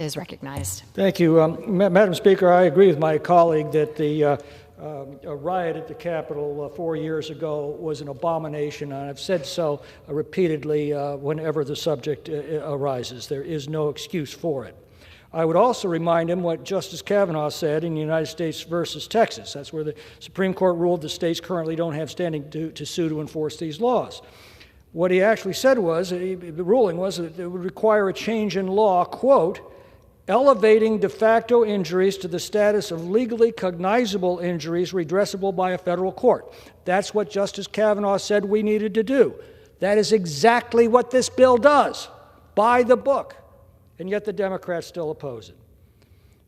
is recognized. Thank you. Madam Speaker, I agree with my colleague that the riot at the Capitol 4 years ago was an abomination, and I've said so repeatedly whenever the subject arises. There is no excuse for it. I would also remind him what Justice Kavanaugh said in United States versus Texas. That's where the Supreme Court ruled the states currently don't have standing to sue to enforce these laws. What he actually said was, the ruling was that it would require a change in law, quote, elevating de facto injuries to the status of legally cognizable injuries redressable by a federal court. That's what Justice Kavanaugh said we needed to do. That is exactly what this bill does, by the book, and yet the Democrats still oppose it.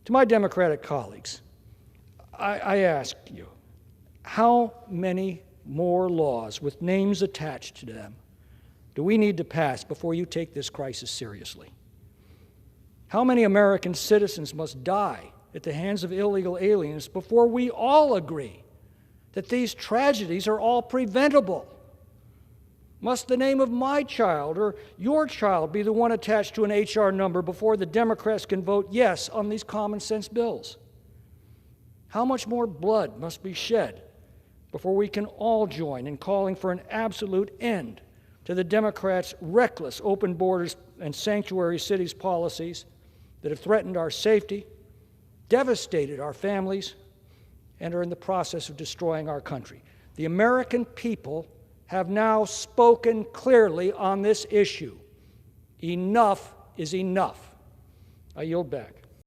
To my Democratic colleagues, I ask you, how many more laws with names attached to them do we need to pass before you take this crisis seriously? How many American citizens must die at the hands of illegal aliens before we all agree that these tragedies are all preventable? Must the name of my child or your child be the one attached to an HR number before the Democrats can vote yes on these common sense bills? How much more blood must be shed before we can all join in calling for an absolute end to the Democrats' reckless open borders and sanctuary cities policies that have threatened our safety, devastated our families, and are in the process of destroying our country? The American people have now spoken clearly on this issue. Enough is enough. I yield back.